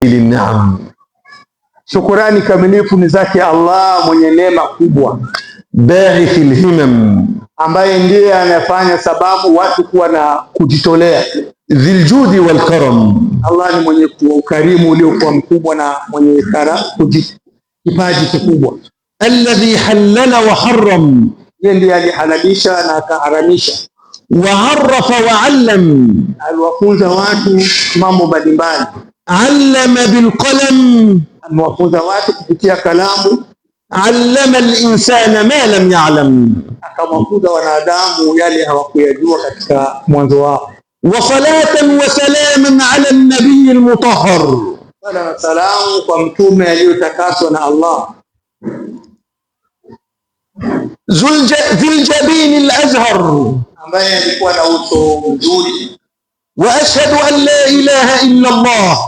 Naam, shukurani kamilifu ni zake Allah mwenye neema kubwa, baithil himam, ambaye ndiye anafanya sababu watu kuwa na kujitolea, dhiljudi wal karam. Allah ni mwenye ukarimu uliokuwa mkubwa na mwenye kipaji kikubwa. Alladhi halala wa harram, yeye ndiye alihalalisha na akaharamisha. Wa arafa wa allam, aliwafunza watu mambo mbalimbali. Allama bilqalam, amewafunza watu kupitia kalamu. Allama alinsana ma lam ya'lam, akawafunza wanadamu yale hawakuyajua katika mwanzo wao. Wa salatan wa salaman ala an-nabiy al-mutahhar, sala na salamu kwa mtume aliyotakaswa na Allah. Ziljabin al-azhar, ambaye alikuwa na uso mzuri. Wa ashhadu an la ilaha illa Allah,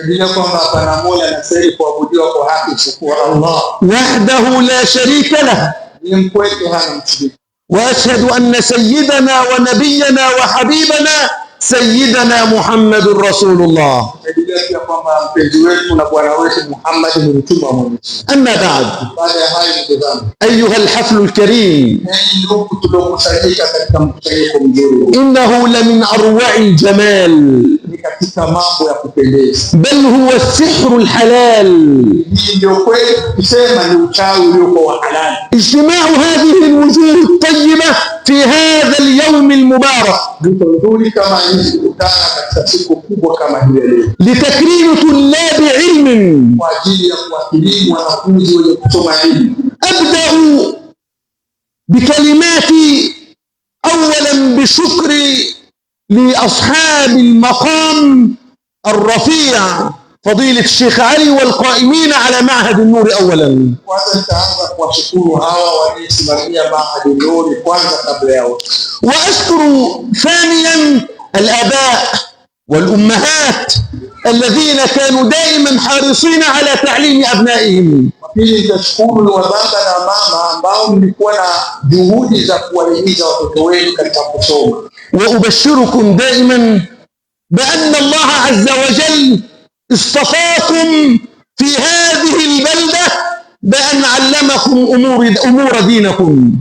bila kwamba hapana mola anastahili kuabudiwa kwa haki isipokuwa Allah, wahdahu la sharika lah, ni mpweke hana mshirika. Wa ashhadu anna sayyidana wa nabiyyana wa habibana sayyidana Muhammadur Rasulullah, bila kwamba mpenzi wetu na bwana wetu Muhammad ni mtume wa Mungu. Amma ba'd, baada ya hayo mtazamo, ayuha alhaflu alkarim, ndugu tuliokusanyika katika mkusanyiko mzuri, innahu la min arwa'i jamal, ni katika mambo ya kupendeza. Bal huwa sihru alhalal, ndio kweli kusema ni uchawi uliokuwa halali. Ijtima'u hadhihi alwujuh at-tayyiba fi hadha al-yawm al-mubarak, ndio kama hizi kutana katika siku kubwa kama hii leo, litakrimi tullabi ilmin, kwa ajili ya kuwakirimu wanafunzi wenye kusoma elimu. Abda'u bikalimati awalan bishukri لأصحاب المقام الرفيع فضيلة الشيخ علي والقائمين على معهد النور أولا. وأشكر ثانيا الآباء والأمهات الذين كانوا دائما حريصين على تعليم أبنائهم. وأبشركم دائما بأن الله عز وجل اصطفاكم في هذه البلدة بأن علمكم أمور دينكم.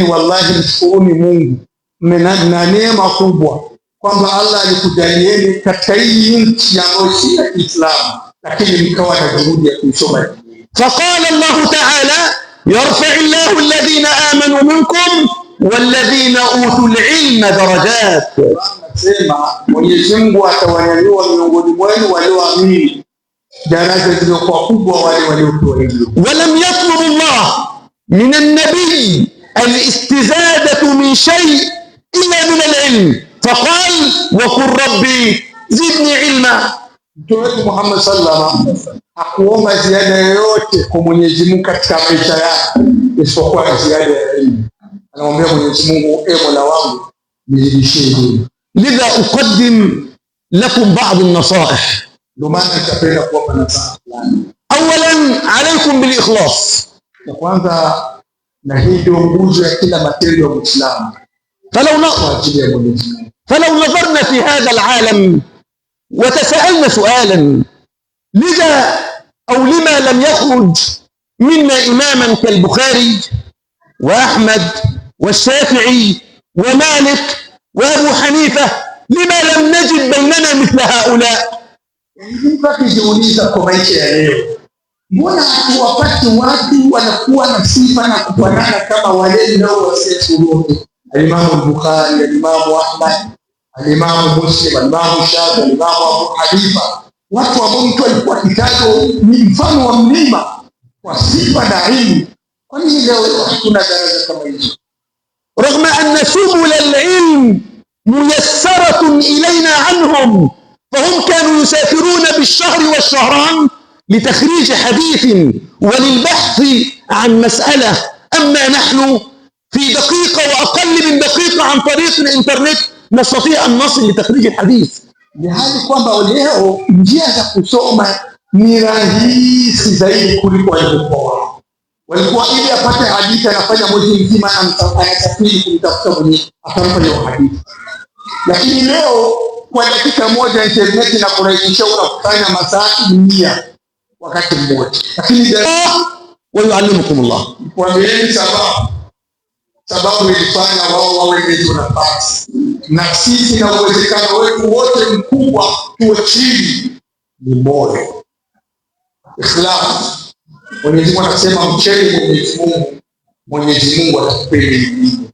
والله mshukuruni Mungu, mna neema kubwa kwamba Allah alikujalieni katika hii nchi ya Kiislamu, lakini mkawa na juhudi ya kusoma. فقال الله تعالى يرفع الله الذين آمنوا منكم والذين أوتوا العلم درجات. Mwenyezi Mungu atawanyanyua miongoni mwenu walioamini daraja zilizokuwa kubwa wale waliopewa elimu. ولم يطلب الله من النبي الاستزادة من شيء إلا من العلم فقال وقل ربي زدني علما. Mtume Muhammad sallallahu alaihi wasallam hakuomba ziada yoyote kwa Mwenyezi Mungu katika maisha yake isipokuwa ziada ya elimu. Anamwambia Mwenyezi Mungu, e Mola wangu nizidishie elimu. Lidha uqaddim lakum ba'd an-nasaih, ndio maana nitapenda kuwapa nasaha fulani. Awalan alaykum bil ikhlas, ya kwanza, na hii ndio nguzo ya kila matendo ya Muislamu. فلو نظرنا في هذا العالم وتساءلنا سؤالا لذا أو لما لم يخرج منا إماما كالبخاري وأحمد والشافعي ومالك وأبو حنيفة، لما لم نجد بيننا مثل هؤلاء؟ mbona hatuwapati watu wanakuwa na sifa na kufanana kama wale ndio wasiyesuluhu? Al-Imam al-Bukhari, al-Imam Ahmad, al-Imam Muslim, al-Imam Shafi, al-Imam Abu Hanifa, watu ambao mtu alikuwa kitabu ni mfano wa mlima kwa sifa na ilmu. Kwa nini leo hatuna daraja kama hizo? رغم أن سبل العلم ميسرة إلينا عنهم، فهم كانوا يسافرون بالشهر والشهران لتخريج حديث وللبحث عن مسألة، أما نحن في دقيقة وأقل من دقيقة عن طريق الإنترنت نستطيع أن نصل لتخريج الحديث. لهذا kwamba leo njia za kusoma ni rahisi zaidi kuliko ilivyokuwa. Walikuwa ili apate hadithi anafanya mwezi mzima anasafiri kumtafuta mwenye atampa hiyo hadithi. Lakini leo kwa dakika moja internet na kurahisisha unafanya masaa 100 wakati mmoja. Lakini wa yuallimukumullah, kuambieni sababu ilifanya wao wawe ndio nafasi, na sisi na uwezekano wetu wote mkubwa tuwe chini ni moyo, ikhlas. Mwenyezi Mungu anasema mcheni Mwenyezi Mungu atakupeni elimu.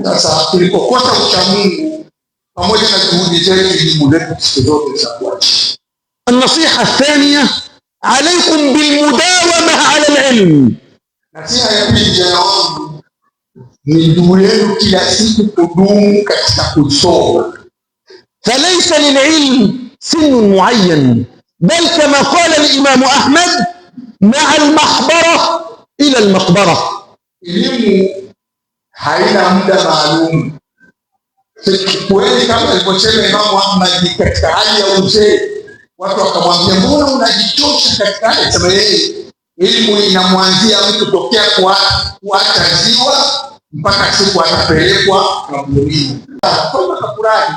Sasa tulipokosa ucha Mungu pamoja na juhudi zetu, elimu zetu siku zote za kuacha. النصيحة الثانية عليكم بالمداومة على العلم. Nasiha ya pili vijana wangu ni juu yenu kila siku kudumu katika kusoma. فليس للعلم سن معين، بل كما قال الإمام أحمد مع المحبرة إلى المقبرة. Elimu haina muda maalum. Kweli kama alivyosema Imam Ahmad katika hali ya uzee, watu wakamwambia mbona unajichosha katika hali? Sema yeye elimu inamwanzia mtu tokea kuacha ziwa mpaka siku atapelekwa kaburini. Kwa Qur'ani.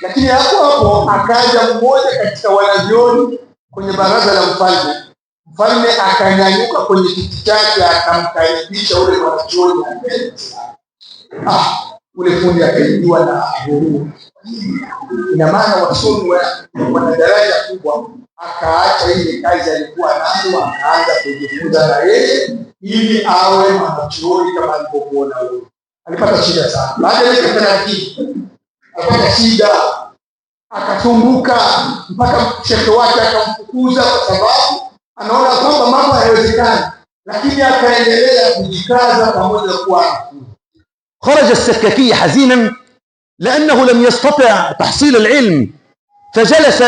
Lakini hapo akaja mmoja katika wanavyoni kwenye baraza la mfalme. Mfalme akanyanyuka kwenye kiti chake akamkaribisha ule mwanachuoni mbele. Ule fundi akaingiwa na huruma. Ina maana wasomi wana daraja kubwa, akaacha ile kazi alikuwa nayo akaanza kujifunza na yeye ili awe mwanachuoni kama alivyokuona wewe. Alipata shida sana. Baada ya kutaratibu akapata shida, akatumbuka mpaka shekhe wake akamfukuza kwa sababu anaona kwamba mambo hayawezekani, lakini akaendelea kujikaza pamoja kwa. خرج السكاكي حزينا لأنه لم يستطع تحصيل العلم، فجلس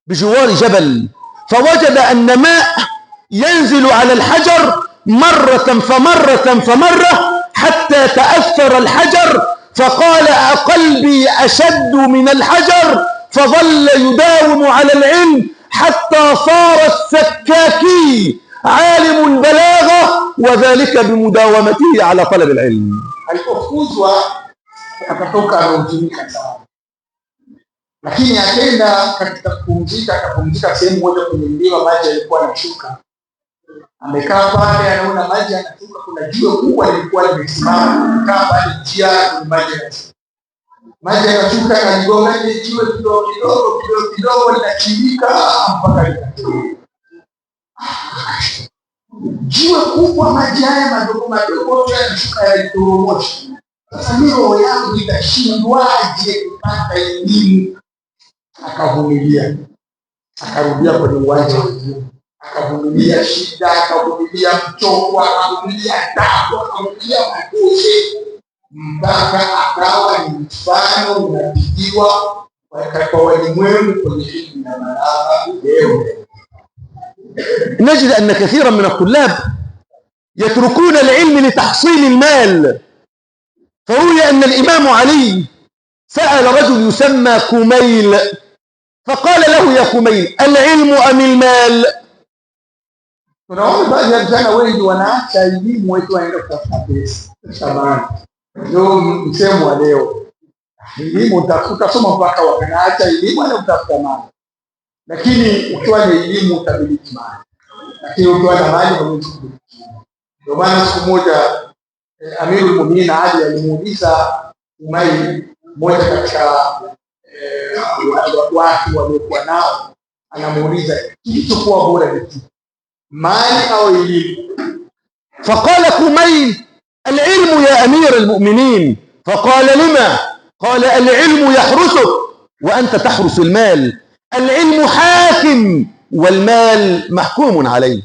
بجوار جبل فوجد أن ماء ينزل على الحجر مرة فمرة حتى تأثر الحجر، فقال قلبي أشد من الحجر، فظل يداوم على العلم حتى صار السكاكي عالم البلاغة، وذلك بمداومته على طلب العلم. Alipofuzwa akatoka anahuzunika sana, lakini akaenda katika kupumzika, akapumzika sehemu moja kwenye mlima, maji yalikuwa yanashuka. Amekaa pale anaona maji yanashuka, kuna jiwe kubwa lilikuwa limesimama, amekaa pale njia kwenye maji yanashuka, anagonga ile jiwe kidogo linachimbika mpaka likatoka. Jiwe kubwa, maji haya madogo yanashuka yalitoromosha. Sasa roho yangu itashindwaje kupata elimu? Akavumilia, akarudia kwenye uwanja wa elimu, akavumilia shida, akavumilia mchoko, akavumilia tabu, akavumilia matusi, mpaka akawa ni mfano unapigiwa kwa walimwengu kwenye elimu na balagha leo. نجد أن كثيرا من الطلاب يتركون العلم لتحصيل المال. فروي أن الإمام علي سأل رجل يسمى كميل فقال له يا كميل العلم أم المال؟ Tunaona baadhi ya vijana wengi wanaacha elimu wetu waende kutafuta pesa. Tamam. Ndio msemo wa leo. Elimu utasoma mpaka wanaacha elimu na kutafuta mali. Lakini ukiwa na elimu utamiliki mali. Lakini ukiwa na mali hauwezi kumiliki. Ndio maana siku moja Amirul Mu'minin Ali alimuuliza Umayr, mmoja katika watu waliokuwa nao, anamuuliza kilichokuwa bora ni kipi, mali au elimu? فقال كميل العلم يا أمير المؤمنين. فقال لما؟ قال العلم يحرسك وأنت تحرس المال، العلم حاكم والمال محكوم عليه.